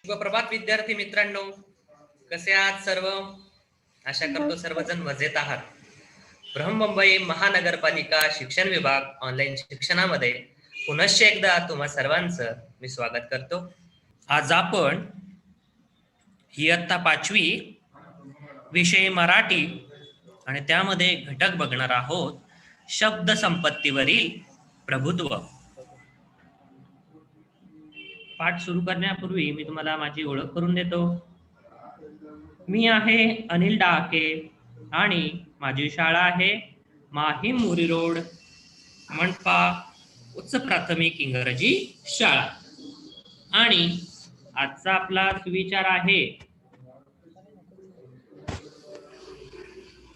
शुभप्रभात विद्यार्थी मित्रांनो, कसे आहात सर्व? आशा करतो सर्वजण मजेत आहात. बृहन्मुंबई महानगरपालिका शिक्षण विभाग ऑनलाईन शिक्षणामध्ये पुनश्च एकदा तुम्हा सर्वांचं मी स्वागत करतो. आज आपण इयत्ता 5वी विषय मराठी आणि त्यामध्ये घटक बघणार आहोत शब्द संपत्तीवरील प्रभुत्व. पाठ सुरू करण्यापूर्वी मी तुम्हाला माझी ओळख करून देतो. मी आहे अनिल डाके आणि माझी शाळा आहे माहीम मुरी रोड, मनपा उच्च प्राथमिक इंग्रजी शाळा. आणि आजचा आपला सुविचार आहे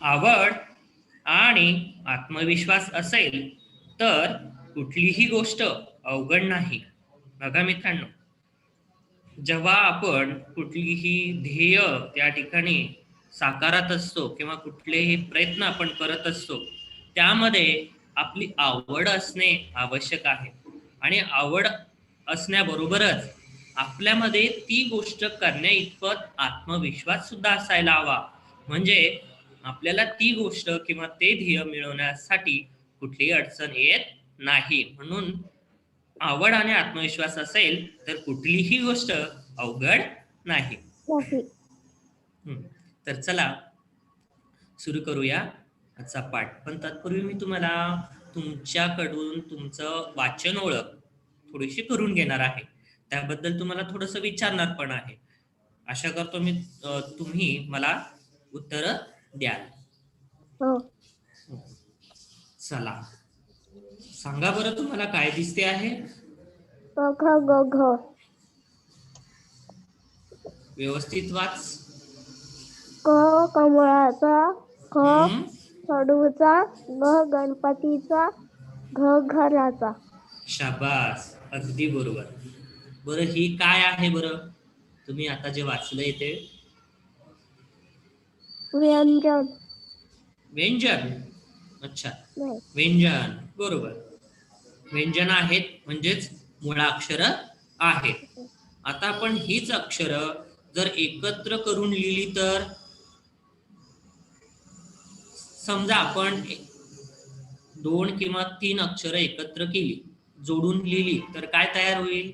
आवड आणि आत्मविश्वास असेल तर कुठलीही गोष्ट अवघड नाही. बघा मित्रांनो, जेव्हा आपण कुठलीही ध्येय त्या ठिकाणी साकारत असतो किंवा कुठलेही प्रयत्न आपण करत असतो, त्यामध्ये आपली आवड असणे आवश्यक आहे. आणि आवड असण्याबरोबरच आपल्यामध्ये ती गोष्ट करण्या इतपत आत्मविश्वास सुद्धा असायला हवा. म्हणजे आपल्याला ती गोष्ट किंवा ते ध्येय मिळवण्यासाठी कुठलीही अडचण येत नाही. म्हणून आवड आणि आत्मविश्वास असेल तर कुठलीही गोष्ट अवघड नाही. तर चला सुरू करूया आजचा पाठ. पण तत्पूर्वी मी तुम्हाला तुमच्याकडून तुमचं वाचन ओळख थोडीशी करून घेणार आहे. त्याबद्दल तुम्हाला थोडस विचारणार पण आहे. आशा करतो मी तुम्ही मला उत्तर द्याल. चला सांगा बरं, तुम्हाला काय दिसते आहे? व्यवस्थित वाच. क कमळाचा, ख खडूचा, ग गणपतीचा, घ घराचा. शाबास, अगदी बरोबर. बरं, ही काय आहे बरं? तुम्ही आता जे वाचलंय ते व्यंजन. व्यंजन. अच्छा, व्यंजन बरोबर. व्यंजन आहेत म्हणजेच मुळाक्षर आहेत. आता आपण हीच अक्षर जर एकत्र करून लिहिली तर, समजा आपण 2 किंवा 3 अक्षर एकत्र केली, जोडून लिहिली तर काय तयार होईल?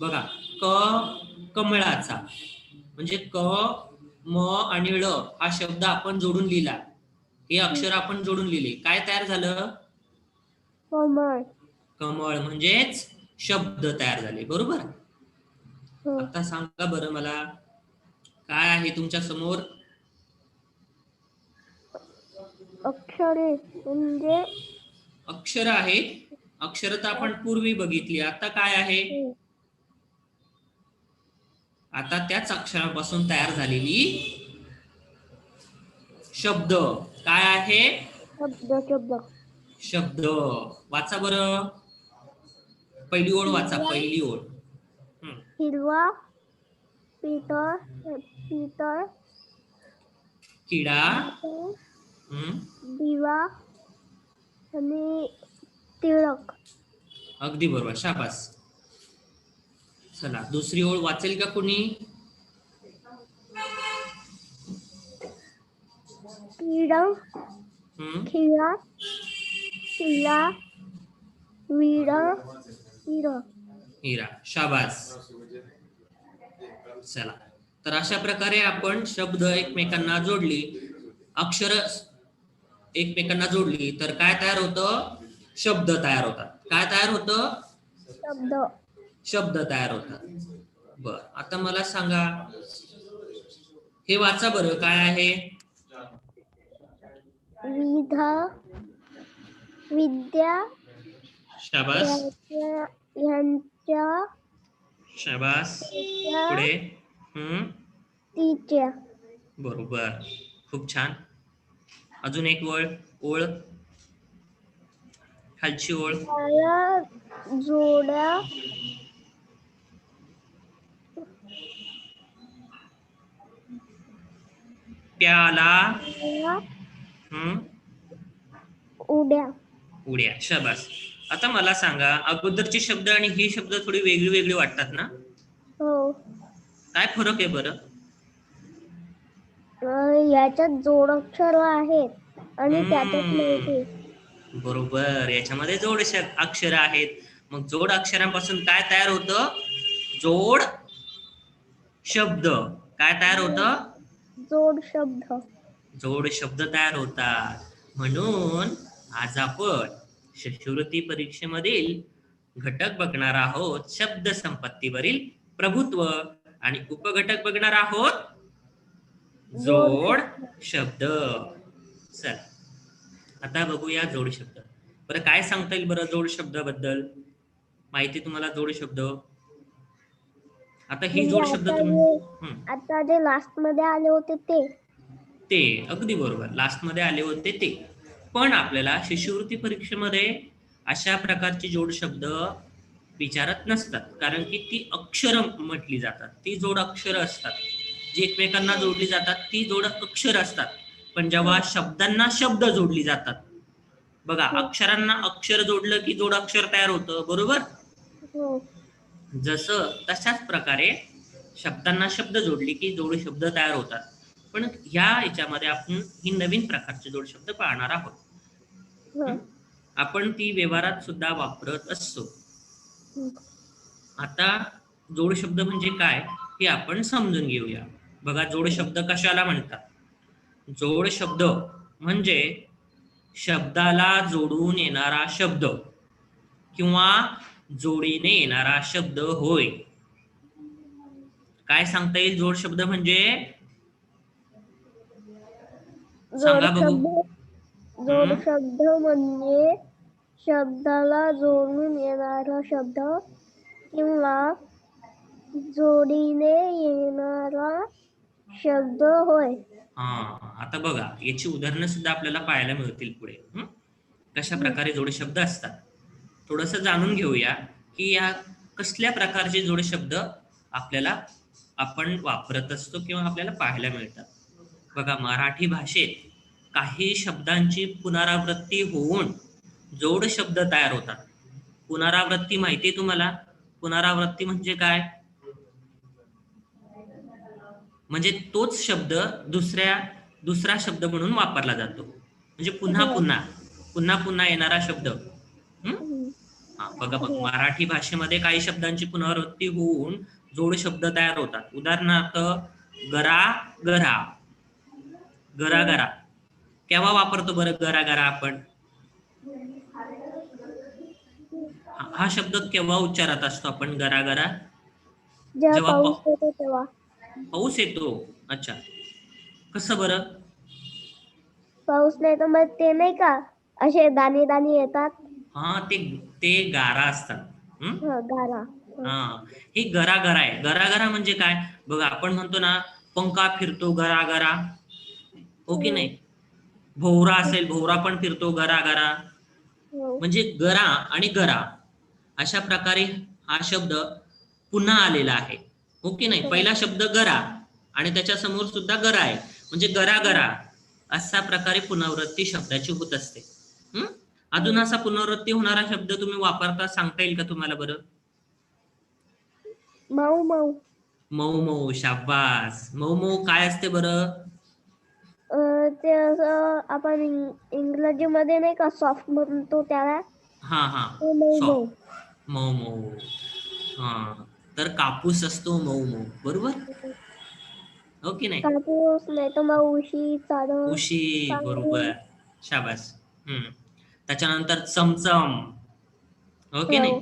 बघा, क कमळाचा म्हणजे क म आणि ळ हा शब्द आपण जोडून लिहिला. हे अक्षर आपण जोडून लिहिले, काय तयार झालं? कमळ. कमळ म्हणजेच शब्द तयार झाले. बरोबर. आता सांगा बरं मला, काय आहे तुमच्या समोर? अक्षरे म्हणजे अक्षर आहे. अक्षर तर आपण पूर्वी बघितली. आता काय आहे? आता त्याच अक्षरापासून तयार झालेली शब्द. काय आहे? शब्द. शब्द. शब्द. वाचा बरं, पहिली ओळ वाचा. पहिली ओळ. हिरवा, पितळ, पितळ, किडा, दिवा आणि टिळक. अगदी बरोबर, शाबास. चला दुसरी ओळ वाचेल का कोणी? किडा, खिळा, शिला, विडा, हिरा. हिरा, शाबास. चला, तर अशा प्रकारे आपण शब्द एकमेकांना जोडली, अक्षर एकमेकांना जोडली तर काय तयार होतं? शब्द तयार होतात. काय तयार होतं? शब्द. शब्द तयार होतात. बर, आता मला सांगा, हे वाचा बरं, काय आहे? विद्या, शाबास. यांच्या, शाबास. पुढे. तिच्या. बरोबर, खूप छान. अजून एक ओळ, खालची ओळ. जोड्या, प्याला, उड्या. उड्या, शाबास. आता मला सांगा, अगोदरचे शब्द आणि हे शब्द थोडी वेगळी वेगळी वाटतात ना? हो. काय फरक आहे बरं? याच्यात जोडाक्षर आहेत आणि त्याच्यात हम्म, नव्हते. बरोबर, याच्यामध्ये जोड अक्षर आहेत. मग जोड अक्षरांपासून काय तयार होतं? जोड शब्द. काय तयार होतं? जोड शब्द. जोड शब्द तयार होतात. म्हणून आज आपण शिष्यवृत्ती परीक्षेमधील घटक बघणार आहोत शब्द संपत्तीवरील प्रभुत्व, आणि उपघटक बघणार आहोत जोड शब्द. चल आता बघूया जोड शब्द. बरं, काय सांगता येईल बरं जोड शब्दाबद्दल? माहिती तुम्हाला जोड शब्द? आता ही म्हणजे जोड शब्द तुम्ही आता जे लास्ट मध्ये आले होते ते अगदी बरोबर, लास्ट मध्ये आले होते ते. पण आपल्याला शिष्यवृत्ती परीक्षेमध्ये अशा प्रकारची जोड शब्द विचारत नसतात, कारण की ती अक्षर म्हटली जातात. ती जोड अक्षर असतात जी एकमेकांना जोडली जातात, ती जोड अक्षर असतात. पण जेव्हा शब्दांना शब्द जोडली जातात बघा, अक्षरांना अक्षर जोडलं की जोड अक्षर तयार होतं, बरोबर? जसं तशाच प्रकारे शब्दांना शब्द जोडली की जोड शब्द तयार होतात. पण ह्या याच्यामध्ये आपण ही नवीन प्रकारचे जोड शब्द पाहणार आहोत. आपण ती व्यवहारात सुद्धा वापरत असतो. आता जोड शब्द म्हणजे काय हे आपण समजून घेऊया. बघा, जोड शब्द कशाला म्हणतात? जोड शब्द म्हणजे शब्दाला जोडून येणारा शब्द किंवा जोडीने येणारा शब्द होय. काय सांगता येईल जोड शब्द म्हणजे? सांगा बघू. जोड शब्द म्हणजे शब्दाला जोडून येणारा शब्द किंवा जोडीने येणारा शब्द होय. आता बघा, याची उदाहरणं सुद्धा आपल्याला पाहायला मिळतील पुढे. कशा प्रकारे जोड शब्द असतात थोडस जाणून घेऊया की या कसल्या प्रकारचे जोड शब्द आपल्याला आपण वापरत असतो किंवा आपल्याला पाहायला मिळतात. बघा, मराठी भाषेत काही शब्दांची पुनरावृत्ती होऊन जोड शब्द तयार होतात. पुनरावृत्ती माहिती आहे तुम्हाला? पुनरावृत्ती म्हणजे काय? म्हणजे तोच शब्द दुसरा शब्द म्हणून वापरला जातो. म्हणजे पुन्हा पुन्हा पुन्हा पुन्हा येणारा शब्द. बघा मराठी भाषेमध्ये काही शब्दांची पुनरावृत्ती होऊन जोड शब्द तयार होतात. उदाहरणार्थ गरा गरा, गरा गरा. केव्हा वापरतो बरं गरा गरा आपण? हा शब्द केव्हा उच्चारत असतो आपण गरा गरा? जेव्हा पाऊस येतो तेव्हा. पाऊस येतो. अच्छा, कसं बरं? पाऊस नाही तर मग ते नाही का असे दाणे दाणे येतात. ते गारा असतात. गारा. हे गरा गरा आहे. गरा गरा म्हणजे काय? बघा, आपण म्हणतो ना पंखा फिरतो गरा गरा, हो की नाही? भोवरा असेल, भोवरा पण फिरतो गरा गरा. म्हणजे गरा आणि गरा अशा प्रकारे हा शब्द पुन्हा आलेला आहे, हो की नाही? पहिला शब्द गरा आणि त्याच्या समोर सुद्धा गरा आहे, म्हणजे गरा गरा अशा प्रकारे पुनरावृत्ती शब्दाची होत असते. अजून असा पुनरावृत्ती होणारा शब्द तुम्ही वापरता सांगता येईल का तुम्हाला बरं? मऊ मऊ. मऊ मऊ, शाबास. मऊ मऊ काय असते बरं? ते असं आपण इंग्रजीमध्ये नाही का सॉफ्ट म्हणतो त्याला. सॉफ्ट, मऊ मऊ. तर कापूस असतो मऊ मऊ, बरोबर, हो की नाही? कापूस नाही तर मग उशी, चादर. उशी, बरोबर, शाबास. त्याच्यानंतर चमचम, हो की नाही?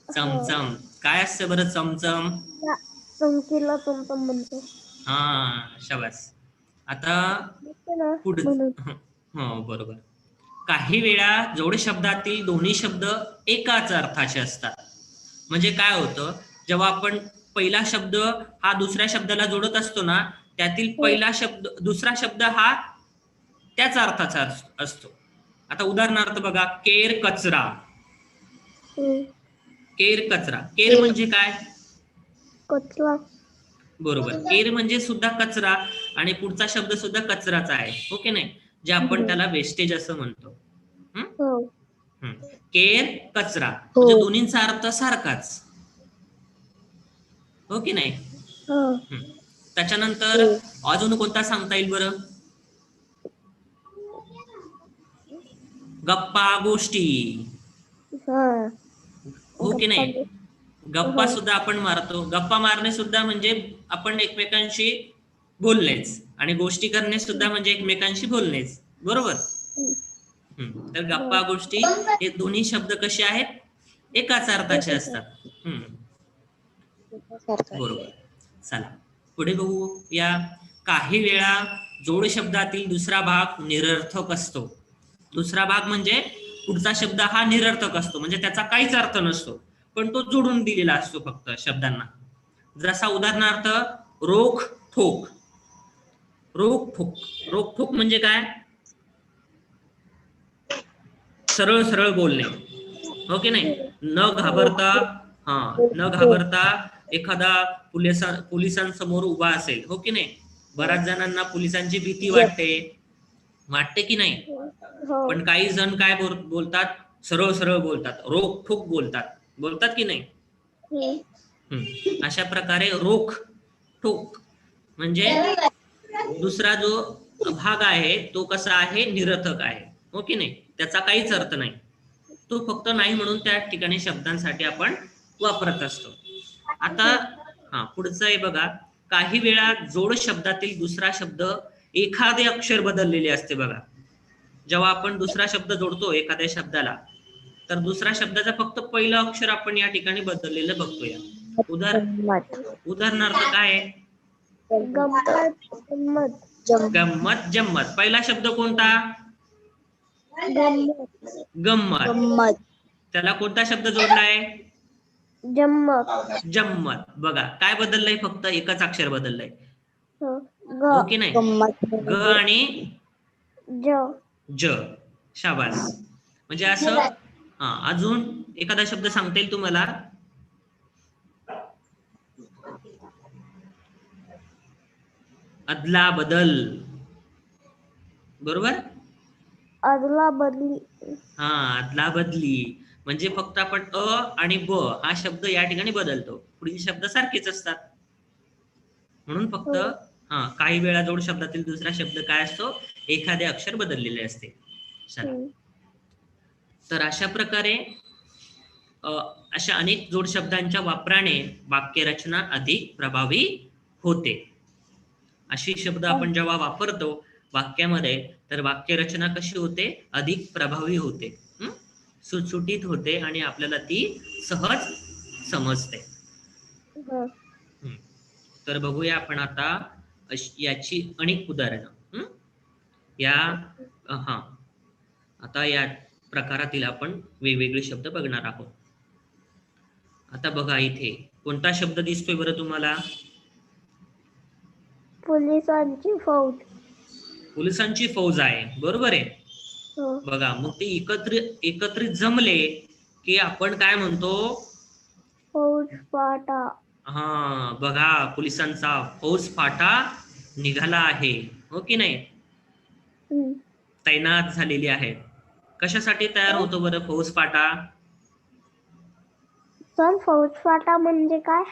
चमचम काय असतं बरं? चमचम चमकीला चमचम म्हणतो. शाबास. आता पुढे हो, बरोबर. काही वेळा जोड शब्दातील दोन्ही शब्द एकाच अर्थाचे असतात. म्हणजे काय होतं, जेव्हा आपण पहिला शब्द हा दुसऱ्या शब्दाला जोडत असतो ना, त्यातील पहिला शब्द दुसरा शब्द हा त्याच अर्थाचा असतो. आता उदाहरणार्थ बघा, केर कचरा. केर कचरा. केर म्हणजे काय? कचरा, बरोबर. केर म्हणजे सुद्धा कचरा आणि पुढचा शब्द सुद्धा कचराचा आहे, हो की नाही? जे आपण त्याला वेस्टेज असं म्हणतो. केर कचरा, हो. म्हणजे दोन्हींचा अर्थ सारखाच, हो की नाही? हा. त्याच्यानंतर अजून कोणता सांगता येईल बरं? गप्पा गोष्टी, हा. हो की नाही? गप्पा हो. सुद्धा आपण मारतो. गप्पा मारणे सुद्धा म्हणजे आपण एकमेकांशी बोलणेच, आणि गोष्टी करणे सुद्धा म्हणजे एकमेकांशी बोलणेच, बरोबर? तर गप्पा गोष्टी हे दोन्ही शब्द कसे आहेत? एकाच अर्थाचे असतात. बरोबर. चला पुढे बघू या. काही वेळा जोड शब्दातील दुसरा भाग निरर्थक असतो. दुसरा भाग म्हणजे पुढचा शब्द हा निरर्थक असतो, म्हणजे त्याचा काहीच अर्थ नसतो, पण तो जोडून दिलेला असतो फक्त शब्दांना. जसा उदाहरणार्थ रोख ठोक. रोख ठोक, रोख ठोक म्हणजे काय? सरळ सरळ बोलणे, हो की नाही? न घाबरता, हा, न घाबरता एखादा पोलिसांसमोर उभा असेल, हो की नाही? बऱ्याच जणांना पोलिसांची भीती वाटते, वाटते की नाही? हो. पण काही जण काय बोलतात? सरळ सरळ बोलतात, रोख ठोक बोलतात, बोलतात की नाही? अशा प्रकारे रोख ठोक म्हणजे दुसरा जो भाग आहे तो कसा आहे? निरर्थक आहे, हो की नाही? त्याचा काहीच अर्थ नाही, तो फक्त नाही म्हणून त्या ठिकाणी शब्दांसाठी आपण वापरत असतो. आता हा पुढचं आहे बघा. काही वेळा जोड शब्दातील दुसरा शब्द एखादे अक्षर बदललेले असते बघा. जेव्हा आपण दुसरा शब्द जोडतो एखाद्या शब्दाला, तर दुसऱ्या शब्दाचं फक्त पहिलं अक्षर आपण या ठिकाणी बदललेलं बघतोय. उदाहरणार्थ काय आहे? गंमत जम्मत. पहिला शब्द कोणता? गंमत. त्याला कोणता शब्द जोडलाय? जम्मत. बघा काय बदललंय? फक्त एकच अक्षर बदललंय, हो की नाही? ग आणि ज. शाबास. म्हणजे असं. हा, अजून एखादा शब्द सांगता येईल तुम्हाला? अदला बदल, बरोबर? अदला बदली. हा, अदला बदली म्हणजे फक्त आपण अ आणि ब हा शब्द या ठिकाणी बदलतो, पुढील शब्द सारखेच असतात. म्हणून फक्त हा काही वेळा जोड शब्दातील दुसरा शब्द काय असतो? एखादे अक्षर बदललेले असते. चला, तर अशा प्रकारे अशा अनेक जोड शब्दांच्या वापराने वाक्यरचना अधिक प्रभावी होते. अशी शब्द आपण जेव्हा वापरतो वाक्यामध्ये, तर वाक्यरचना कशी होते? अधिक प्रभावी होते, सुटसुटीत होते, आणि आपल्याला ती सहज समजते. तर बघूया आपण आता याची अनेक उदाहरणं. या हा आता या प्रकारातील आपण वेगवेगळे शब्द बघणार आहोत. आता बघा इथे कोणता शब्द दिसतोय बरं तुम्हाला? पोलिसांची फौज. पोलिसांची फौज आहे, बरोबर आहे. बघा मग ते एकत्रित जमले की आपण काय म्हणतो? फौज फाटा. हा, बघा पोलिसांचा फौज फाटा निघाला आहे, हो की नाही? तैनात झालेली आहे. कशासाठी तयार होतो बरं फौज फाटा? सर फौज फाटा म्हणजे काय?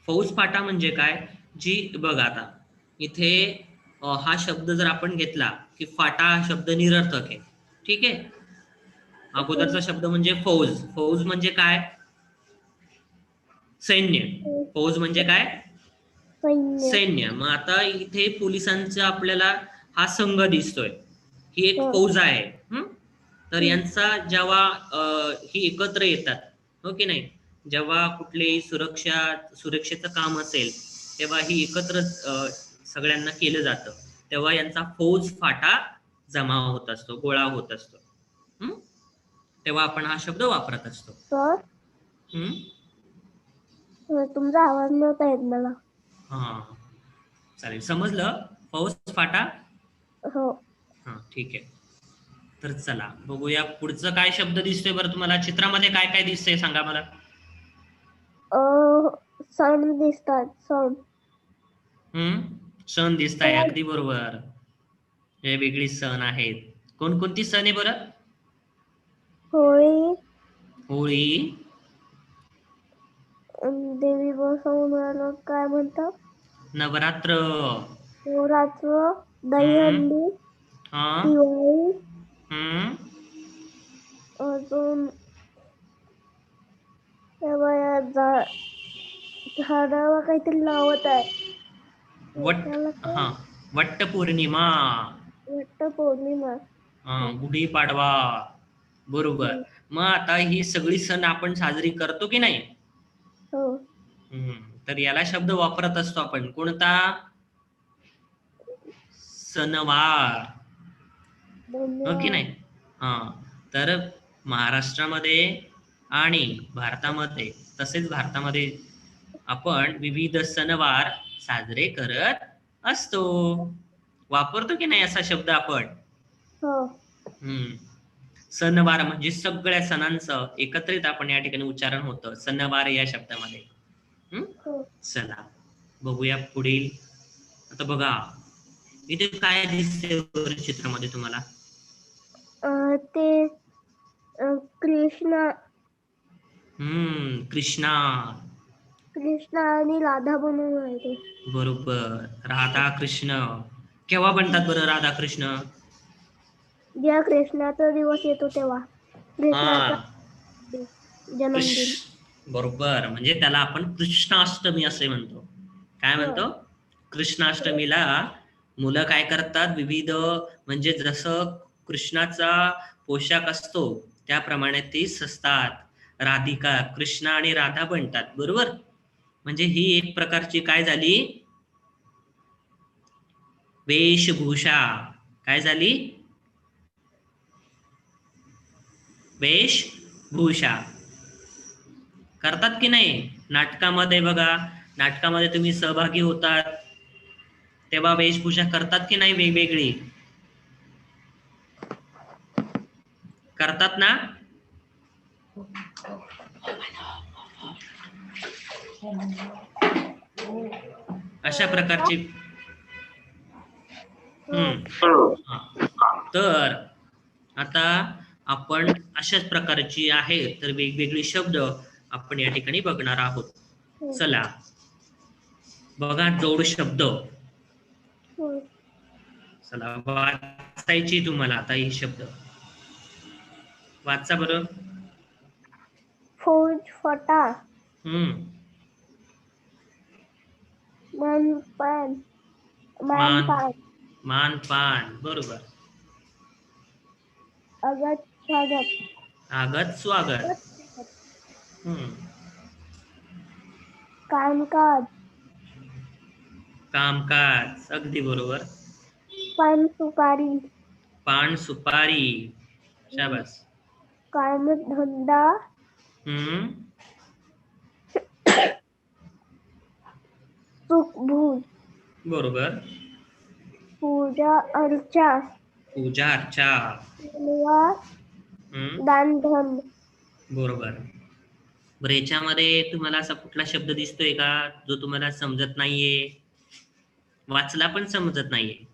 फौज फाटा म्हणजे काय? जी बघा आता इथे हा शब्द जर आपण घेतला की फाटा हा शब्द निरर्थक आहे, ठीक आहे? अगोदरचा शब्द म्हणजे फौज. फौज म्हणजे काय? सैन्य. फौज म्हणजे काय? सैन्य. मग आता इथे पोलिसांचा आपल्याला हा संघ दिसतोय, ही एक फौज आहे. तर यांचा जेव्हा ही एकत्र येतात, हो की नाही? जेव्हा कुठलेही सुरक्षेचं काम असेल तेव्हा ही एकत्र सगळ्यांना केलं जातं, तेव्हा यांचा फौज फाटा जमा होत असतो, गोळा होत असतो. तेव्हा आपण हा शब्द वापरत असतो. तुमचा आवाज नव्हता येत मला. हा, चालेल, समजलं फौज फाटा? हो. हा, ठीक आहे. तर चला बघूया पुढचं काय शब्द दिसतोय बरं तुम्हाला चित्रामध्ये? काय काय दिसतंय सांगा मला. सण दिसतात. सण. सण दिसताय, अगदी बरोबर. हे वेगळी सण आहेत. कोणकोणती सण आहे बरं? होळी, देवी बसवून आलं काय म्हणतात, नवरात्र, नवरात्र, हम्म, दहीहंडी, हा, दिवाळी, हम्म, अजून त्या बाया झाडाला काहीतरी लावत आहे, त्याला काय, हा, वट्ट पौर्णिमा, वट्ट पौर्णिमा. गुढीपाडवा, बरोबर. हम्म. मग आता ही सगळी सण आपण साजरी करतो की नाही? हो. तर याला शब्द वापरत असतो आपण, कोणता? सणवार, हो की धन्यवाद. नाही? हा, तर महाराष्ट्रामध्ये आणि भारतामध्ये, तसेच भारतामध्ये आपण विविध सणवार साजरे करत असतो. वापरतो की नाही असा शब्द आपण? हो. हम्म सणवार म्हणजे सगळ्या सणांचं एकत्रित आपण या ठिकाणी उच्चारण होतं सणवार या शब्दामध्ये. हो. चला बघूया पुढील. आता बघा इथे काय दिसते चित्रामध्ये तुम्हाला? ते कृष्णा कृष्णा. कृष्णा आणि राधा बनवून राहिले. बरोबर, राधा कृष्ण. केव्हा बनतात बरं राधा कृष्ण? जेव्हा कृष्णाचा दिवस येतो तेव्हा, कृष्णाचा हा, जन्मदिन. बरोबर, म्हणजे त्याला आपण कृष्णाष्टमी असे म्हणतो. काय हो. म्हणतो? कृष्णाष्टमीला मुलं काय करतात, विविध म्हणजे जसं कृष्णाचा पोशाख असतो त्याप्रमाणे ती सजतात. राधिका, कृष्णा आणि राधा बनतात, बरोबर. म्हणजे ही एक प्रकारची काय झाली, वेशभूषा. काय झाली? वेशभूषा. करतात की नाही नाटकामध्ये? बघा, नाटकामध्ये तुम्ही सहभागी होतात तेव्हा वेशभूषा करतात की नाही वेगवेगळी? करतात ना? अशा प्रकारची. हा. तर आता आपण अशाच प्रकारची आहे तर वेगवेगळी शब्द आपण या ठिकाणी बघणार आहोत. चला बघा, जोड शब्द. चला वाचायची तुम्हाला आता ही शब्द. वाचा बरं. फौज फटा, हम्म मानपान, मान, मानपान, मानपान, बरोबर. अगत स्वागत, आगत स्वागत. हम्म कामकाज, कामकाज, अगदी बरोबर. पान सुपारी, पान सुपारी, शाबास. कामधंदा, हम्म सुखभूज, बरोबर. पूजा अर्चा, पूजा अर्चा. धन्यवाद, हम्म दानधर्म. बरोबर. बरं, याच्यामध्ये तुम्हाला असा कुठला शब्द दिसतोय का जो तुम्हाला समजत नाहीये, वाचला पण समजत नाहीये?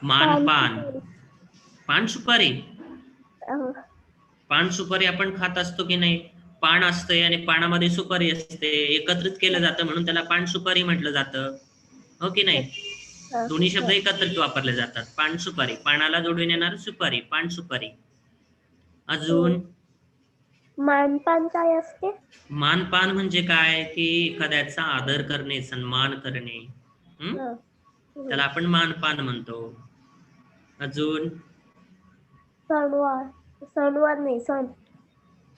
पान मानपान, सुपारी, पान सुपारी. अं, पान सुपारी आपण खात असतो की नाही? पान असतंय आणि पानामध्ये सुपारी असते, एकत्रित केलं जातं म्हणून त्याला पान सुपारी म्हटलं जातं, हो की नाही? दोन्ही शब्द एकत्रित वापरले जातात. पान सुपारी, पानाला जोडून येणार सुपारी, पान सुपारी. अजून मानपान काय असते? मानपान म्हणजे काय की एखाद्याचा आदर करणे, सन्मान करणे. हं, त्याला आपण मानपान म्हणतो. अजून सणवार, सणवार नाही सण.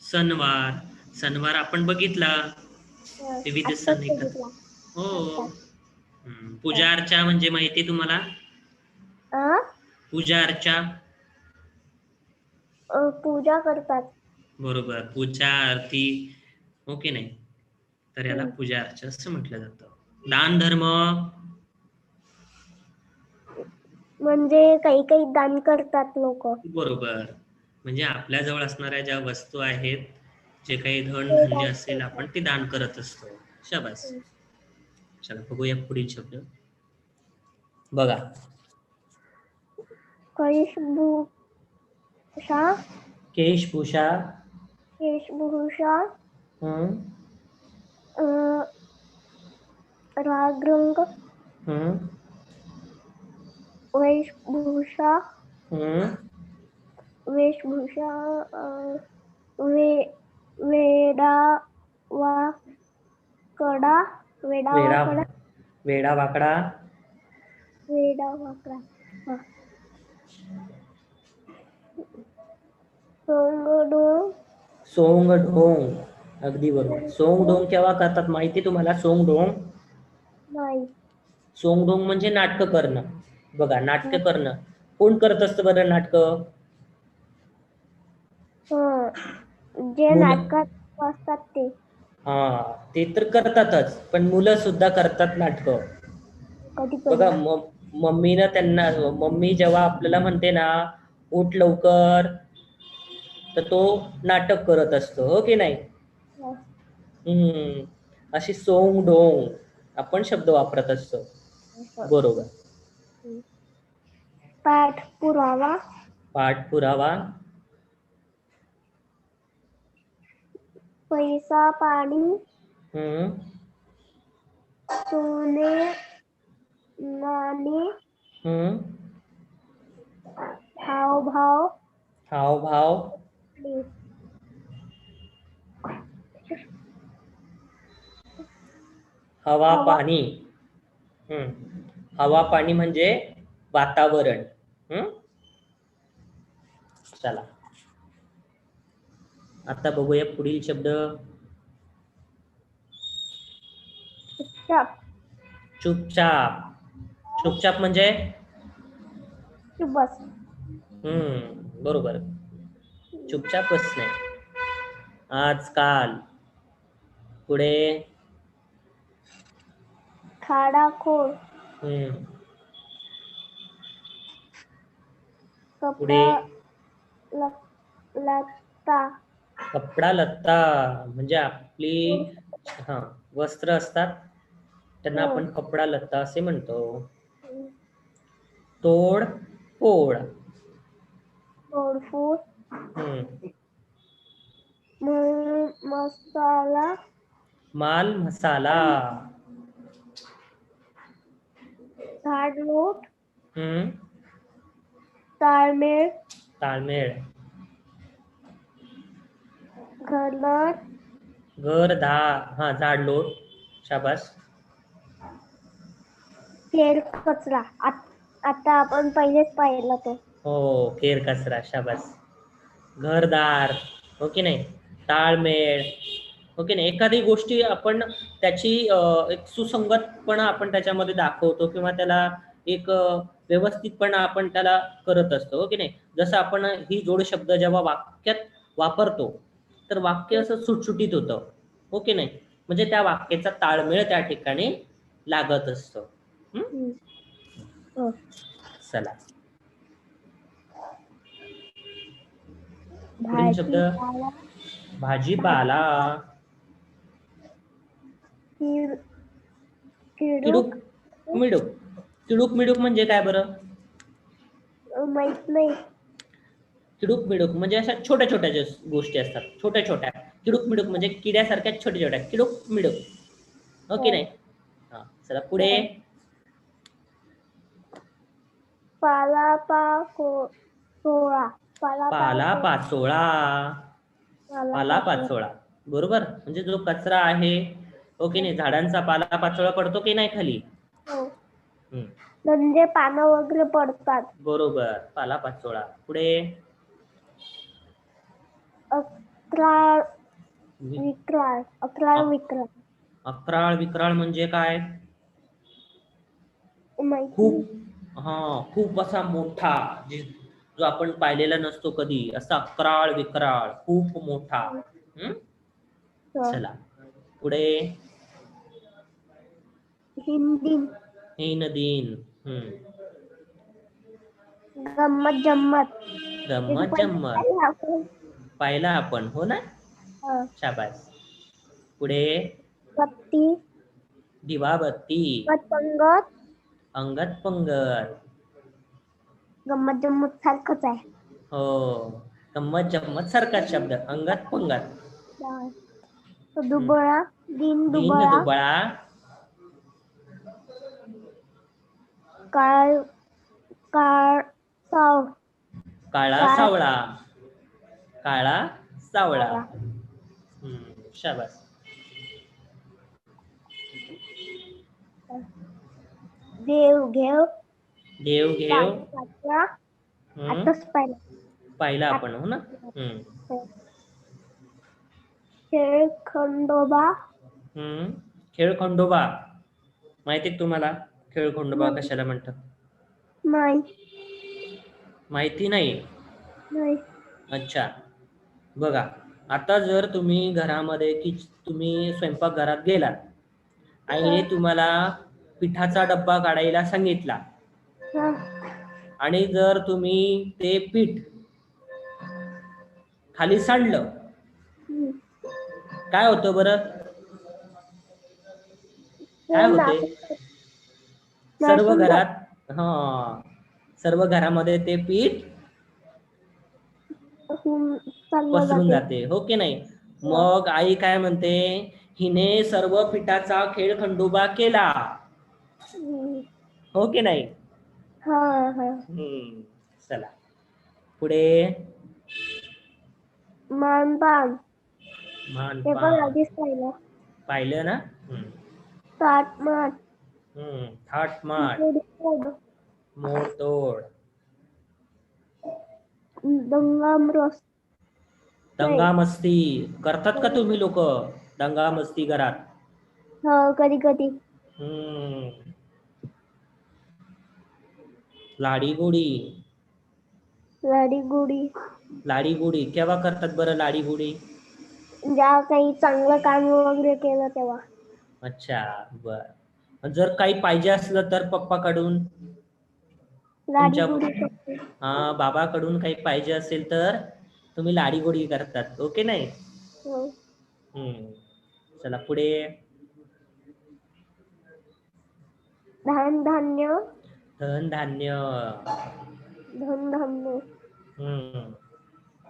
सणवार. सणवार आपण बघितला, विविध आत्ताच सण एकत्र. बघितला. हो. आत्ताच. पूजा अर्चा म्हणजे माहिती तुम्हाला? पूजा अर्चा, पूजा करतात. बरोबर, पूजा आरती, हो की नाही? तर याला हं. पूजा अर्चा असं म्हटलं जातं. दान धर्म, म्हणजे काही काही दान करतात लोक. बरोबर. म्हणजे आपल्या जवळ असणाऱ्या ज्या वस्तू आहेत, जे काही धन ते धान्य दान असेल करतात. आपण ते दान करत असतो. शाबास. हं. चला बघूया पुढील शब्द. बघा, कळीश केशभूषा. वेशभूषा, हम्म. राग रंग, हम्म. वेशभूषा, हम्म. वेशभूषा, वे वेडा वाकडा, वेडा वेडा वाकडा, वेडा वाकडा. वेडा वाकडा, हा. सोंग डोंग, सोंग ढोंग. अगदी बरोबर. सोंग ढोंग केव्हा करतात माहिती तुम्हाला? सोंग ढोंग. नाही. सोंग ढोंग म्हणजे नाटकं करणं. बघा, नाटकं करणं कोण करत असतं बरं नाटकं? जे मुलं. नाटकात असतात ते. हा, ते तर करतातच, पण मुलं सुद्धा करतात नाटकं. कधी बघा, कधी. मम्मीनं त्यांना, मम्मी जेव्हा आपल्याला म्हणते ना उठ लवकर, तर तो नाटक करत असतो, हो की नाही? अशी सोंग डोंग आपण शब्द वापरत असतो. बरोबर. पाठपुरावा, पाठपुरावा. पैसा पाणी, हम्म. सोने नाणे, हम्म. हावभाव, हावभाव. हवा हवा, पाणी. हवा पाणी म्हणजे वातावरण. चला, आता बघूया पुढील शब्द. चुपचाप, चुपचाप. चुपचाप म्हणजे चुप बस. बरोबर. चुपचाप बसणे. आजकाल. पुढे. खाडाखोड, हम्म. पुढे. कपडा लत्ता, कपडा लत्ता म्हणजे आपली हा वस्त्र असतात, त्यांना आपण कपडा लत्ता असे म्हणतो. तोड फोड. तोडफोड, हम्म. मसाला, माल मसाला. झाडलोट, हम्म. ताळमेळ, ताळमेळ. घरदार, झाडलोट. शाबास. केर कचरा. आता आपण पहिलेच पाहिलं ते. हो, केर कचरा. शाबास. घरदार. हो की नाही? ताळमेळ. हो की नाही? एखादी गोष्टी आपण त्याची एक सुसंगतपणा आपण त्याच्यामध्ये दाखवतो, किंवा त्याला एक व्यवस्थितपणा आपण त्याला करत असतो, हो की नाही? जसं आपण ही जोड शब्द जेव्हा वाक्यात वापरतो, तर वाक्य असं सुटसुटीत होतं, हो की नाही? म्हणजे त्या वाक्याचा ताळमेळ त्या ठिकाणी लागत असतो. चला, पुढील शब्द. भाजीपाला, भाजीपाला. किडूक किडूक, मिडूक. किडूक मिडूक म्हणजे काय बरं? माहित नाही. किडूक मिडूक म्हणजे अशा छोट्या छोट्या ज्या गोष्टी असतात, छोट्या छोट्या. किडूक मिडूक म्हणजे किड्यासारख्या छोट्या छोट्या. किडूक मिडूक. हो की नाही? हा, चला पुढे. पालापाचोळा, पाला पाचोळा. पाला पाचोळा. बरोबर. म्हणजे जो कचरा आहे, हो की नाही, झाडांचा पाला पाचोळा पडतो की नाही खाली? म्हणजे पानं वगैरे पडतात. बरोबर. पाला पाचोळा. पुढे. अक्राळ विक्राळ, अक्राळ विक्राळ. अक्राळ विक्राळ म्हणजे काय? माहिती. खूप असा मोठा, जो आपण पाहिलेला नसतो कधी, असा अक्राळ विक्राळ, खूप मोठा. चला पुढे. हिंदी. दिन. गंमत जम्मत. गंमत जम्मत. पाहिला आपण, हो ना? शाबास. पुढे. बत्ती, दिवाबत्ती. पंगत. अंगत पंगत. गंमत जम्मत सारखंच आहे. हो, गंमत जम्मत सारखाच शब्द, अंगत पंगत. दुबळा, दिन दिन दुबळा, दुबळा, काळ काळ साव काळा काळ सावळा, काळा सावळा. सावळा. शाबास. देव घेव, देव घेव. पाचवा हम्म, आताच पाहिलं. पाहिलं आपण हो ना. खेळ खंडोबा, खेळ खंडोबा, माहिती तुम्हाला खेळ खंडोबा नाही कशाला म्हणतात? नाही माहिती नाही. नाही. अच्छा, बघा, आता जर तुम्ही घरामध्ये की तुम्ही स्वयंपाकघरात गेलात, आईने तुम्हाला पिठाचा डब्बा काढायला सांगितला हा, आणि जर तुम्ही ते पीठ खाली सांडलं, हम्म. काय होतं बरं? काय पूर्ण होते? आपण सर्व नासून घरात, हा, सर्व घरामध्ये ते पीठ चाललं पसरून जाते. जाते, हो की नाही? हो. मग आई काय म्हणते, हिने सर्व पिठाचा खेळ खंडोबा केला, हम्म. हो की नाही? हा हा. चला पुढे. मानपान ते पण मानपान आधीच पाहिलं. पाहिलं ना. ताटमाट, थाटमाट, मोडतोड, मोडतोड, दंगामरस. दंगा मस्ती करतात का तुम्ही लोक? दंगा मस्ती घरात? हो, कधी कधी. लाडी गोडी. लाडी गोडी, लाडी गोडी केव्हा करतात बरं लाडी गोडी? ज्या काही चांगलं काम वगैरे केलं तेव्हा. अच्छा, बर. जर काही पाहिजे असलं तर पप्पाकडून, लाडी तुमच्या गोडी करते. बाबाकडून काही पाहिजे असेल तर तुम्ही लाडी गोडी करतात, ओके नाही? हो. चला पुढे. धान धान्य, धन धान्य. धन धान्य,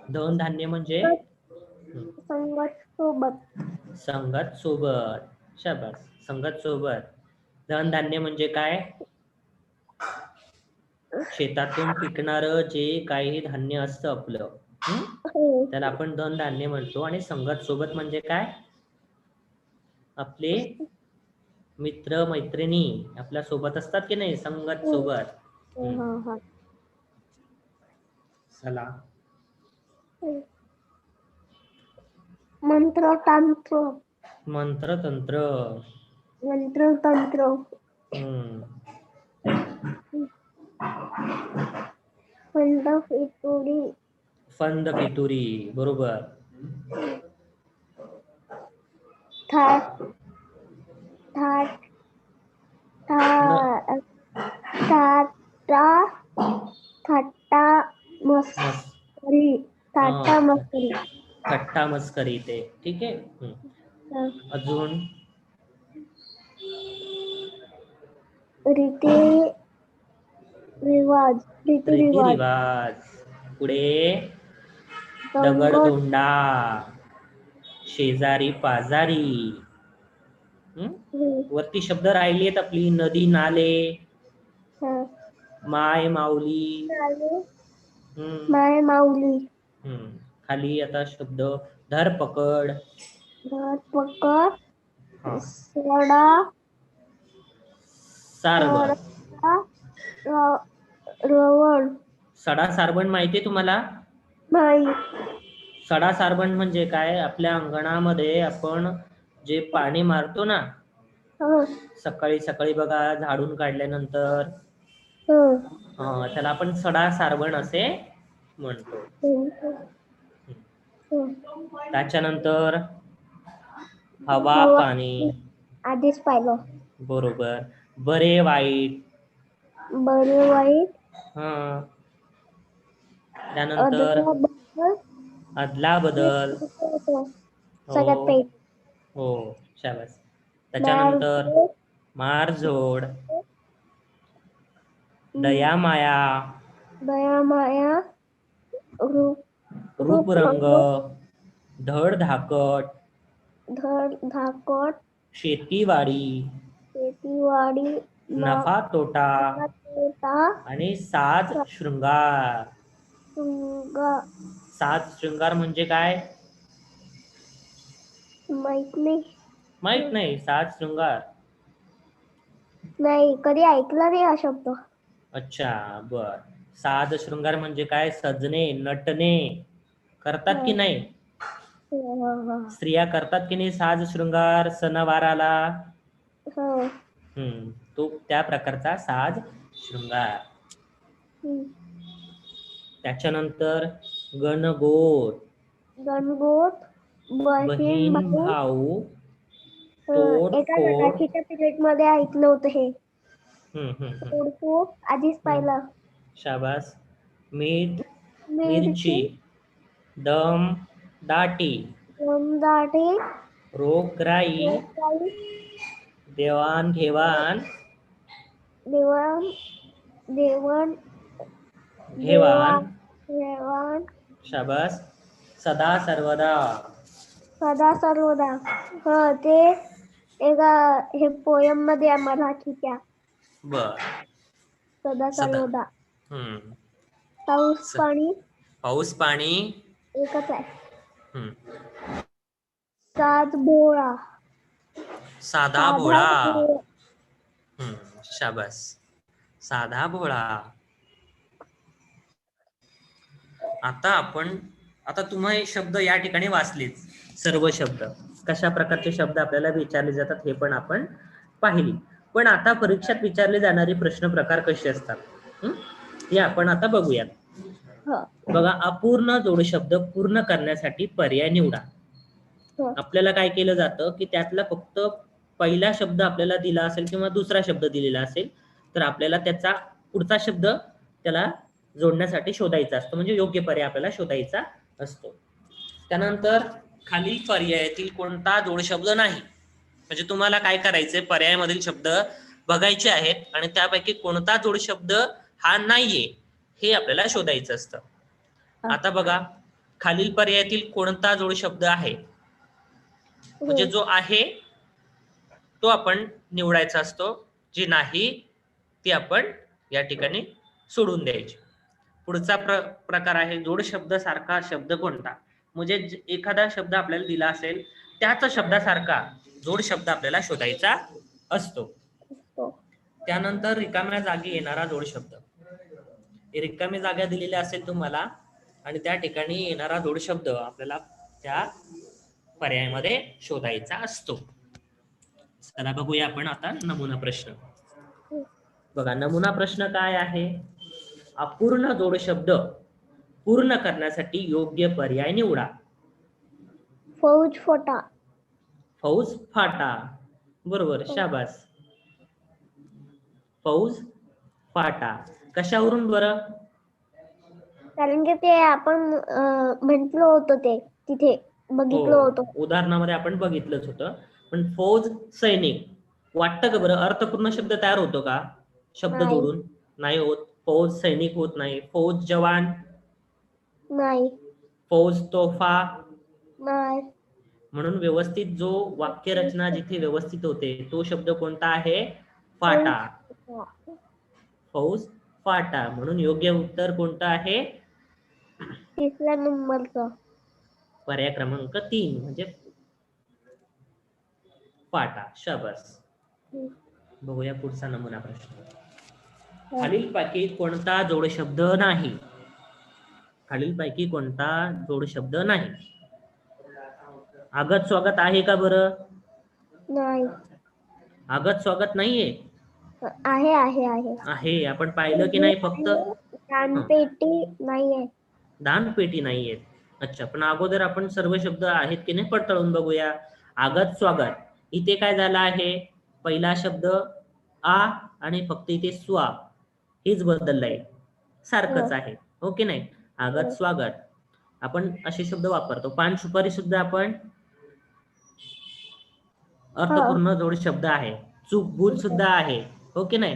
धन धान्य म्हणजे संगत सोबत. संगत सोबत. शाबास, संगत सोबत. धन धान्य म्हणजे काय? शेतातून पिकणारं जे काही धान्य असतं आपलं, हो. त्याला आपण धन धान्य म्हणतो. आणि संगत सोबत म्हणजे काय? आपले मित्र मैत्रिणी आपल्या सोबत असतात की नाही, संगत सोबत. हा. चला. मंत्र तंत्र, मंत्रतंत्र. मंत्र तंत्र, फंड फितुरी, फंद फितुरी, बरोबर. थाट थाट थाटा थाटा मस्करी, थाटा मस्करी. थट्टा मस्करी ते, ठीक आहे. अजून रीतिरिवाज. पुढे दगडधोंडा, शेजारी पाजारी. वरती शब्द राहिली आहेत आपली, नदी नाले, माय माऊली. माय माऊली. खाली आता शब्द धरपकड, धरपकड, सडा सारवण. रवण. सडा सारवण माहितीये तुम्हाला? नाही. सडा सारवण म्हणजे काय? आपल्या अंगणामध्ये आपण जे पाणी मारतो ना, सकाळी सकाळी बघा झाडून काढल्यानंतर, त्याला आपण सडा सारवण असे म्हणतो. त्याच्यानंतर हवा पाणी, आधीच पाहिलं. बरोबर. बरे वाईट, बरे वाईट. त्यानंतर अदला बदल. सगळ्यात पहिले. हो, शाबास. त्याच्यानंतर मारझोड, दया माया, दया माया, रूप रूपरंग, धडधाकट, धाकट, शेतीवाडी, शेतीवाडी, नफा तोटा तोटा, आणि साज शृंगार. शृंगार. साज शृंगार म्हणजे काय? माहित नाही. माहित नाही साज शृंगार. नाही, कधी ऐकला नाही हा शब्द. अच्छा, बर. साज शृंगार म्हणजे काय? सजणे, नटणे करतात की नाही? स्त्रिया करतात की नाही साज शृंगार सणवाराला? तो त्या प्रकारचा साज शृंगार. त्याच्यानंतर गणगोत, बहीण भाऊ, एका मराठीच्या पिरियड मध्ये ऐकलं होतं हे. तोडफोड आधीच पाहिलं. शाबास. मीठ, मिरची, दम दाटी, रोगराई, देवाण घेवाण, घेवाण. शाबास. सदा सर्वदा. ते एका हे पोयम मध्ये आहे मराठीच्या. बर. सदा सर्वदा. पाऊस पाणी एकच आहे. साधा भोळा. शाबास. साधा भोळा. आता तुम्ही शब्द या ठिकाणी वाचलेच. सर्व शब्द कशा प्रकारचे शब्द आपल्याला विचारले जातात हे पण आपण पाहिली. पण आता परीक्षेत विचारले जाणारे प्रश्न प्रकार कसे असतात हे आपण आता बघूयात. बघा, अपूर्ण जोड शब्द पूर्ण करण्यासाठी पर्याय निवडा. आपल्याला काय केलं जातं की त्यातला फक्त पहिला शब्द आपल्याला दिला असेल किंवा दुसरा शब्द दिलेला असेल तर आपल्याला त्याचा पुढचा शब्द त्याला जोडण्यासाठी शोधायचा असतो, म्हणजे योग्य पर्याय आपल्याला शोधायचा असतो. त्यानंतर खालील पर्यायातील कोणता जोड शब्द नाही, म्हणजे तुम्हाला काय करायचंय, पर्यायामधील शब्द बघायचे आहेत आणि त्यापैकी कोणता जोड शब्द हा नाहीये हे आपल्याला शोधायचं असतं. आता बघा, खालील पर्यायातील कोणता जोड शब्द आहे, म्हणजे जो आहे तो आपण निवडायचा असतो, जे नाही ते आपण या ठिकाणी सोडून द्यायचे. पुढचा प्रकार आहे जोड शब्द सारखा शब्द कोणता, म्हणजे एखादा शब्द आपल्याला दिला असेल त्याच शब्दासारखा जोड शब्द आपल्याला शोधायचा असतो. त्यानंतर रिकाम्या जागी येणारा जोड शब्द. रिकामी जागा दिलेल्या असेल तुम्हाला आणि त्या ठिकाणी येणारा जोड शब्द आपल्याला त्या पर्यायामध्ये शोधायचा असतो. चला बघूया आपण आता नमुना प्रश्न. बघा, नमुना प्रश्न काय आहे, अपूर्ण जोड शब्द पूर्ण करण्यासाठी योग्य पर्याय निवडा. फौज फाटा. फौज फाटा, बरोबर, शाबास. फौज फाटा कशावरून बरं? कारण की ते आपण म्हटलं होतं, ते तिथे बघितलं होतं. उदाहरणामध्ये आपण बघितलंच होतं. पण फौज सैनिक वाटतं का बरं अर्थपूर्ण शब्द तयार होतो का शब्द जोडून? नाही होत. फौज सैनिक होत नाही. फौज जवान नाही. फौज तोफा नाही. म्हणून व्यवस्थित जो वाक्य रचना जिथे व्यवस्थित होते तो शब्द कोणता आहे? फाटा. फौज फाटा. म्हणून योग्य उत्तर कोणतं आहे? तिसऱ्या नंबरचा पर्याय क्रमांक 3 म्हणजे फाटा. शाबास. बघूया पुढचा नमुना प्रश्न. खालीलपैकी कोणता जोड शब्द नाही? खालीलपैकी कोणता जोड शब्द नाही? आगत स्वागत आहे का बरं? नाही. आगत स्वागत नाहीये? आहे आहे आहे आहे. आपण पाहिलं की नाही? फक्त दानपेटी नाहीये. दानपेटी नाहीये. अच्छा, पण अगोदर आपण सर्व शब्द आहेत की नाही पडताळून बघूया. आगत स्वागत इथे काय झालं आहे? पहिला शब्द आ आणि फक्त इथे स्वा हेच बदललंय, सारखंच आहे. हो की नाही? आगत स्वागत आपण असे शब्द वापरतो. पान सुपारी सुद्धा आपण अर्थपूर्ण जोड शब्द आहे. चूक भूल सुद्धा आहे. हो की नाही?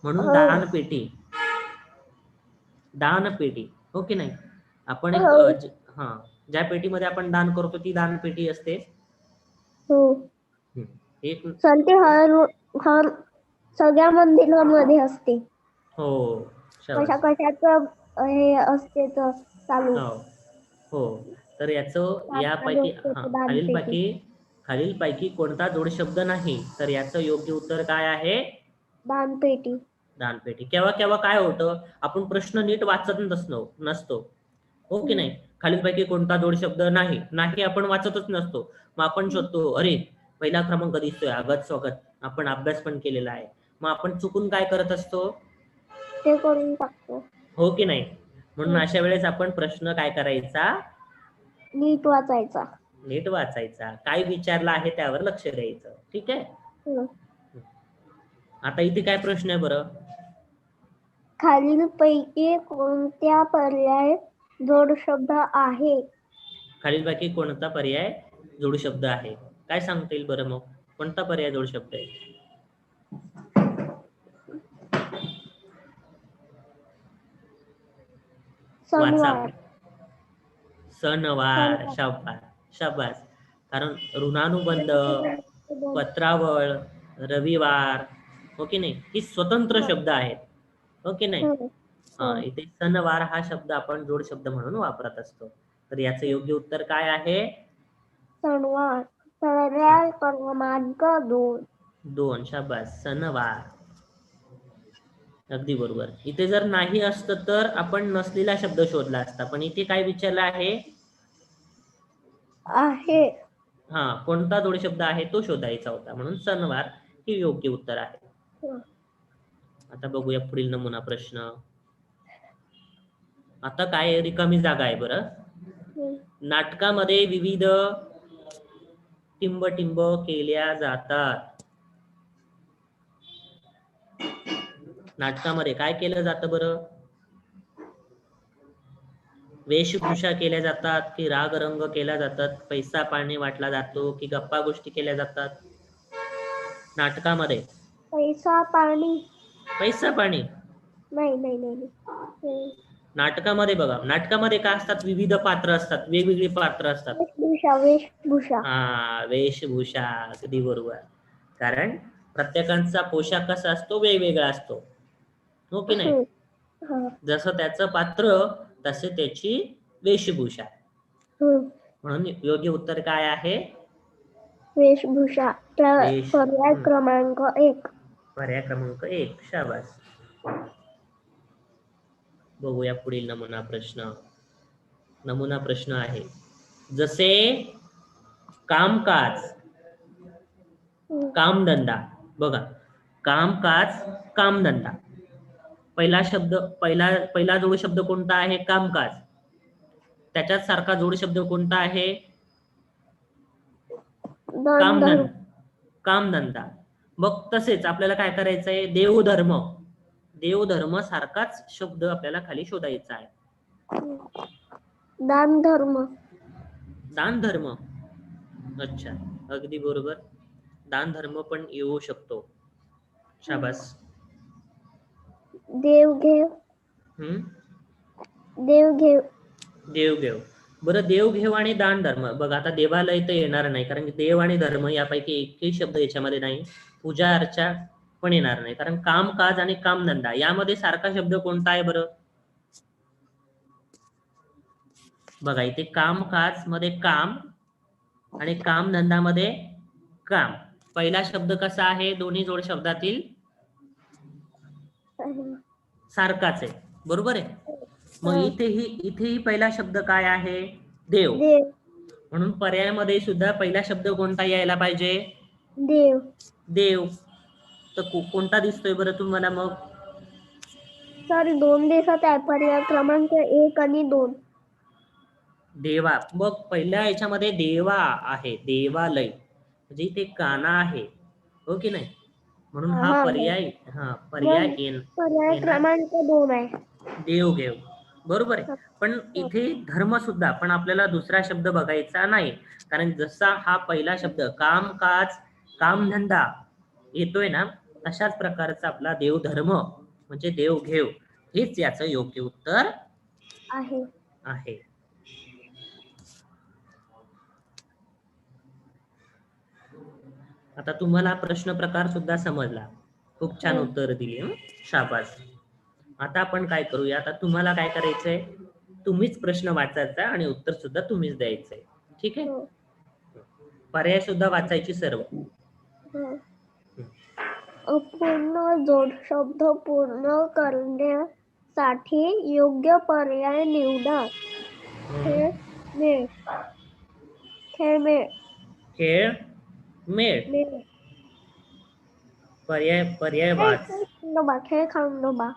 म्हणून दानपेटी. दानपेटी. हो की नाही? आपण एक हो. ज्या पेटीमध्ये आपण दान करतो ती दान पेटी असते. हो. एक सर ते हर सगळ्या मंदिरांमध्ये असते. हो कशा शाबास. कशाच हे असते तर चालू. हो तर याचं यापैकी दानपेटी. खालीलपैकी कोणता जोड शब्द नाही, तर याचं योग्य उत्तर काय आहे? दानपेटी. दानपेटी. केव्हा केव्हा काय होतं, आपण प्रश्न नीट वाचत नसतो हो की नाही. खालीलपैकी कोणता जोड शब्द नाही आपण वाचतच नसतो. मग आपण शोधतो, अरे पहिला क्रमांक दिसतोय, आगत स्वागत, आपण अभ्यास पण केलेला आहे. मग आपण चुकून काय करत असतो, ते करून टाकतो हो की नाही. म्हणून अशा वेळेस आपण प्रश्न काय करायचा, नीट वाचायचा. काय विचारला आहे त्यावर लक्ष द्यायचं. ठीक आहे. आता इथे काय प्रश्न आहे बरं, खालीलपैकी कोणत्या पर्याय जोड शब्द आहे? खालीलपैकी कोणता पर्याय जोडू शब्द आहे, काय सांगता येईल बरं? मग कोणता पर्याय जोडू शब्द आहे? सणवार. सणवार. शाबास. कारण ऋणानुबंध, पत्रावळ, रविवार, हो की नाही, ही स्वतंत्र शब्द आहेत, हो की नाही. इथे सणवार हा शब्द आपण जोड शब्द म्हणून वापरत असतो. तर याचं योग्य उत्तर काय आहे? सणवार. पर्याय क्रमांक 2. शाबास. सणवार, अगदी बरोबर. इथे जर नाही असतं तर आपण नसलेला शब्द शोधला असता, पण इथे काय विचारला आहे? कोणता जोड शब्द आहे तो शोधायचा होता, म्हणून सणवार हे योग्य उत्तर आहे. आता बघूया पुढील नमुना प्रश्न. आता काय रिकामी जागा आहे बरं. नाटकामध्ये विविध टिंब केल्या जातात. नाटकामध्ये काय केलं जातं बरं? वेशभूषा केल्या जातात की राग रंग केल्या जातात, पैसा पाणी वाटला जातो की गप्पा गोष्टी केल्या जातात? नाटकामध्ये पैसा पाणी नाही. नाटकामध्ये बघा, नाटकामध्ये काय असतात? विविध पात्र असतात, वेगवेगळी पात्र असतात. वेशभूषा, अगदी बरोबर. कारण प्रत्येकाचा पोशाख कसा असतो, वेगवेगळा असतो, हो की नाही. जसं त्याचं पात्र तसे त्याची वेशभूषा. म्हणून योग्य उत्तर काय आहे? वेशभूषा. पर्याय क्रमांक 1. शाबास. बघूया पुढील नमुना प्रश्न आहे. जसे कामकाज, कामधंदा. बघा, कामकाज, कामधंदा. पहिला जोड शब्द कोणता आहे? कामकाज. त्याच्यात सारखा जोड शब्द कोणता आहे? कामधंदा. मग तसेच आपल्याला काय करायचंय? देवधर्म सारखाच शब्द आपल्याला खाली शोधायचा आहे. दान धर्म. अच्छा, अगदी बरोबर. दान धर्म पण येऊ शकतो. शाबास. देवघेव. बरं, देवघेव आणि दान धर्म. बघा, आता देवालय तर येणार नाही, कारण देव आणि धर्म यापैकी एकही शब्द याच्यामध्ये नाही. पूजा अर्चा पण येणार नाही, कारण कामकाज आणि कामधंदा यामध्ये सारखा शब्द कोणता आहे बरं? बघा, इथे कामकाज मध्ये काम आणि कामधंदा मध्ये काम. पहिला शब्द कसा आहे? दोन्ही जोड शब्दातील सारखाच आहे, बरोबर आहे. मग इथेही पहिला शब्द काय आहे? देव. म्हणून पर्यायामध्ये सुद्धा पहिला शब्द कोणता यायला पाहिजे? देव. तर कोणता दिसतोय बरं तुम्हाला? मग सॉरी, 2 दिसत आहे. पर्याय क्रमांक 1 आणि 2. देवा. मग पहिल्या याच्यामध्ये देवा आहे, देवालय, म्हणजे इथे काना आहे, हो की नाही. म्हणून हा पर्याय क्रमांक 2 आहे. देवघेव, बरोबर आहे. पण इथे धर्म सुद्धा, पण आपल्याला दुसरा शब्द बघायचा नाही, कारण जसा हा पहिला शब्द कामकाज कामधंदा येतोय ना, तशाच प्रकारचा आपला देवधर्म म्हणजे देवघेव हेच याचं योग्य उत्तर आहे. आहे. आता तुम्हाला प्रश्न प्रकार सुद्धा समजला. खूप छान उत्तर दिली. शाबास. आता आपण काय करूया, आता तुम्हाला काय करायचंय, तुम्हीच प्रश्न वाचायचा आणि उत्तर सुद्धा तुम्हीच द्यायचंय. ठीक आहे. पर्याय सुद्धा वाचायची सर्व. अपूर्ण जोड शब्द पूर्ण करण्यासाठी योग्य पर्याय निवडा. खेळमेळ, खेळमेळ, खेळमेळ. पर्याय वाच. खंडोबा, खेळ खंडोबा.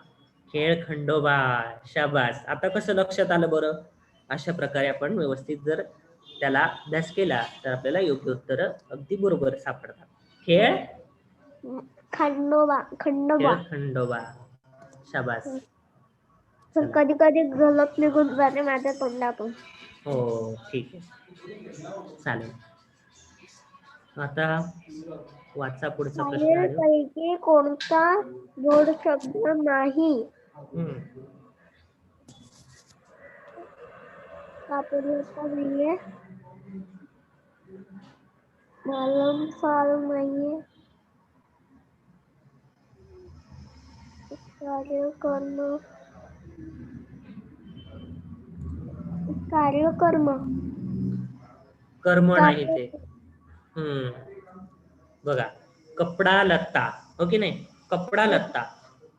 खेळखंडोबा. शाबास. आता कसं लक्षात आलं बरं? अशा प्रकारे आपण व्यवस्थित जर त्याला अभ्यास केला तर आपल्याला योग्य उत्तर अगदी बरोबर सापडतात. खेळ खंडोबा, खंडोबा. खेळखंडोबा. शाबास. कधी कधी गलत निघून जाते माझ्या तोंडातून. हो ठीक आहे, चालेल. आता वाचा पुढचा प्रश्न आहे. पैकी कोणता जोड शब्द नाही? कापडचा नाहीये, मालमसाल नाहीये, कार्यकर्म कर्म नाही ते. बघा, कपडा लत्ता, हो की नाही? कपडा लत्ता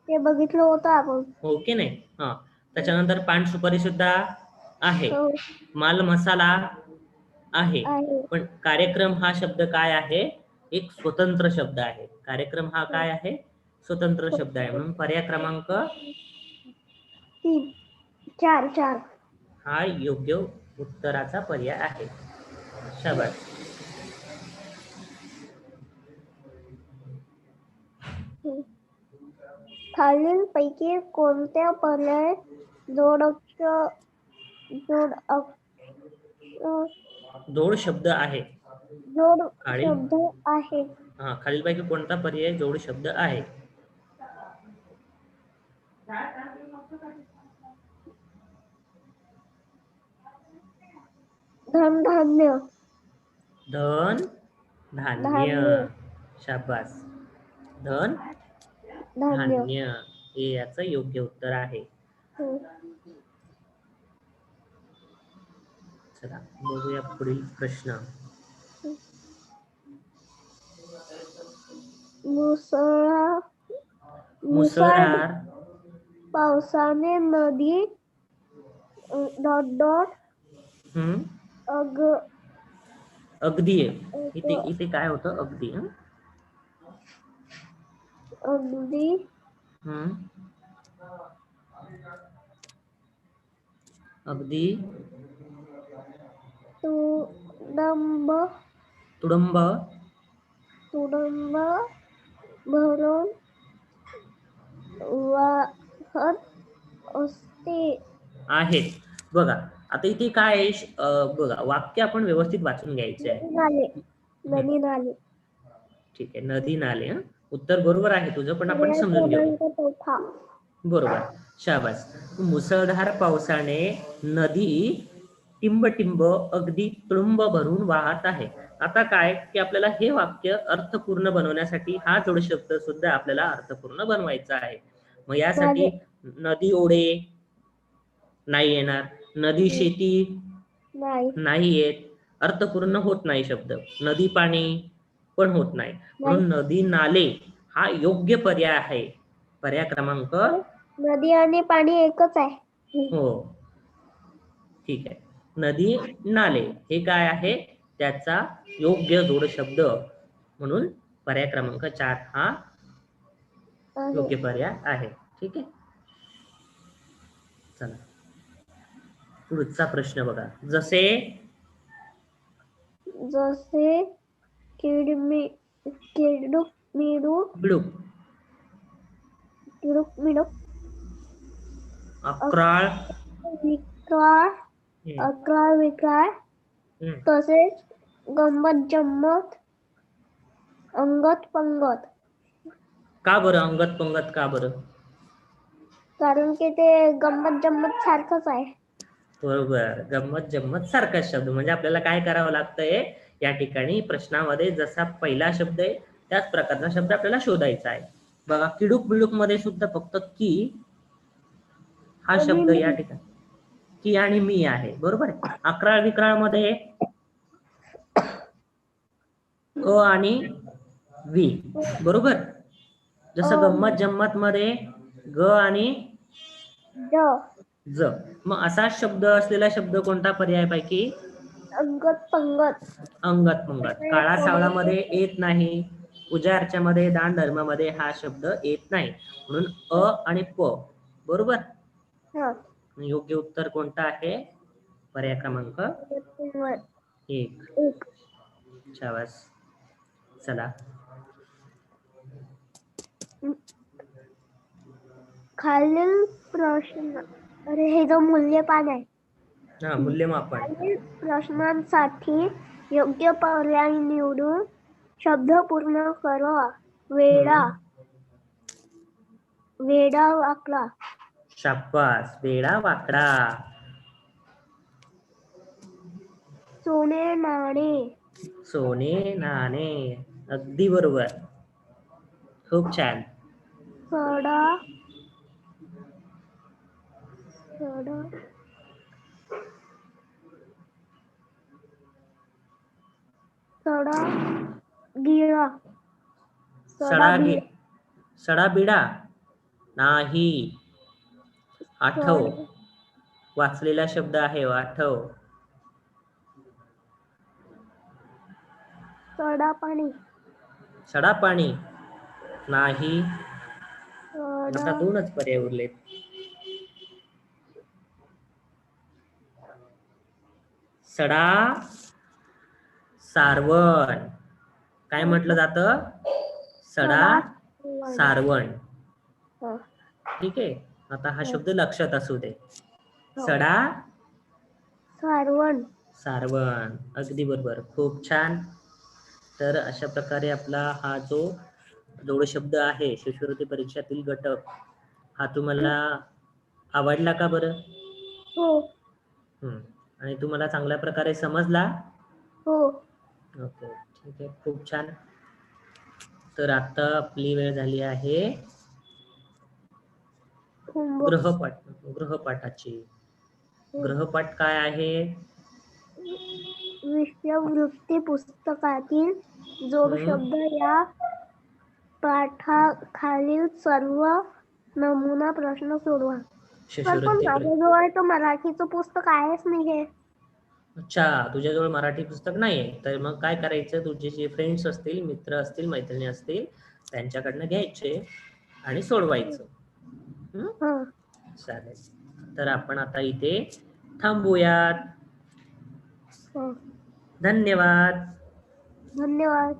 ते बघितलं होतं आपण, हो की नाही? हा, त्याच्यानंतर पान सुपारी सुद्धा आहे, माल मसाला आहे, पण कार्यक्रम हा शब्द काय आहे? एक स्वतंत्र शब्द आहे. कार्यक्रम हा काय आहे? स्वतंत्र शब्द आहे. म्हणून पर्याय क्रमांक 4 हा योग्य उत्तराचा पर्याय आहे. शाबास. खालील पैकी कोणत्या पर्याय जोड शब्द आहे? जोड शब्द आहे. हा, खालील पैकी कोणता पर्याय जोड शब्द आहे? धन धान्य. धन धान्य. शाबास. धन धान्य हे याचं योग्य उत्तर आहे. चला बघूया पुढील प्रश्न. मुसळधार पावसाने नदी अगदी. इथे काय होतं? अगदी. अगदी अगदी तुडुंब भरून वाहत असते आहेत. बघा, आता इथे काय आहे? बघा, वाक्य आपण व्यवस्थित वाचून घ्यायचे आहे. नदी नाले. ठीक आहे, नदी नाले. उत्तर बरोबर आहे तुझं, पण आपण समजून घेऊ. बरोबर. शाबास. मुसळधार पावसाने नदी टिंब अगदी तुडुंब भरून वाहत आहे. आता काय की आपल्याला हे वाक्य अर्थपूर्ण बनवण्यासाठी हा जोड शब्द सुद्धा आपल्याला अर्थपूर्ण बनवायचा आहे. मग यासाठी नदी ओढे नाही येणार, नदी शेती नाही येत, अर्थपूर्ण होत नाही शब्द. नदी पाणी पण होत नाही, म्हणून नदी नाले हा योग्य पर्याय आहे. पर्याय क्रमांक. नदी आणि पाणी एकच आहे. हो ठीक आहे. नदी नाले हे काय आहे? त्याचा योग्य जोड शब्द, म्हणून पर्याय क्रमांक 4 हा योग्य पर्याय आहे. ठीक आहे, चला पुढचा प्रश्न बघा. जसे अक्राळ विक्राळ, तसेच गंमत जम्मत, अंगत पंगत. का बरं अंगत पंगत? का बरं? कारण की ते गंमत जम्मत सारखंच आहे. बरोबर. गंमत जम्मत सारखाच शब्द. म्हणजे आपल्याला काय करावं लागतंय या ठिकाणी प्रश्नामध्ये जसा पहिला शब्द आहे त्याच प्रकारचा शब्द आपल्याला शोधायचा आहे. बघा किडूक बिडूक मध्ये सुद्धा फक्त की हा शब्द या ठिकाणी की आणि मी आहे. बरोबर आहे. अकराळ विक्राळ मध्ये अ आणि वी. बरोबर. जसं गंमत जम्मत मध्ये ग आणि ज. मग असा शब्द असलेला शब्द कोणता पर्याय पैकी? अंगत पंगत. अंगत पंगत. काळा सावळामध्ये येत नाही. पूजा अर्च्यामध्ये दान धर्मामध्ये हा शब्द येत नाही. म्हणून अ आणि प. बरोबर. योग्य उत्तर कोणतं आहे? पर्याय क्रमांक 1. शाबास. चला खालील प्रश्न, अरे हे जो मूल्यपान आहे, हा मूल्यमापन. खालील प्रश्नांसाठी योग्य पर्याय निवडून शब्द पूर्ण करा. वेडा, वेडा वाकडा. शाबास. वेडा वाकडा. सोने नाणे. सोने नाणे. अगदी बरोबर. खूप छान. सडा, सडा, सडा गिळा. सडा बिडा नाही. आठव. वाचलेला शब्द आहे. आठव. सडा पाणी. सडा पाणी नाही. आता 2च पर्याय उरलेत. सडा सारवण. काय म्हटलं जातं? सडा सारवण. ठीक आहे. आता हा शब्द लक्षात असू दे. सडा सारवण. सारवण. अगदी बरोबर. खूप छान. तर अशा प्रकारे आपला हा जो जोड शब्द आहे शिष्यवृत्ती परीक्षातील घटक हा तुम्हाला आवडला का बरं? हो. आणि तुम्हाला चांगल्या प्रकारे समजला? हो. ओके. ठीक आहे. खूप छान. तर आता आपली वेळ झाली आहे गृहपाठाची. गृहपाठ काय आहे? शिष्यवृत्ती पुस्तकातील जोड शब्द या पाठाखालील सर्व नमुना प्रश्न सोडवा. पण माझ्याजवळ तर मराठीचं पुस्तक आहेच नाही हे. अच्छा, तुझ्याजवळ मराठी पुस्तक नाहीये. तर मग काय करायचं? तुझे जे फ्रेंड्स असतील, मित्र असतील, मैत्रिणी असतील त्यांच्याकडनं घ्यायचे आणि सोडवायचं. चालेल. तर आपण आता इथे थांबूयात. धन्यवाद. धन्यवाद.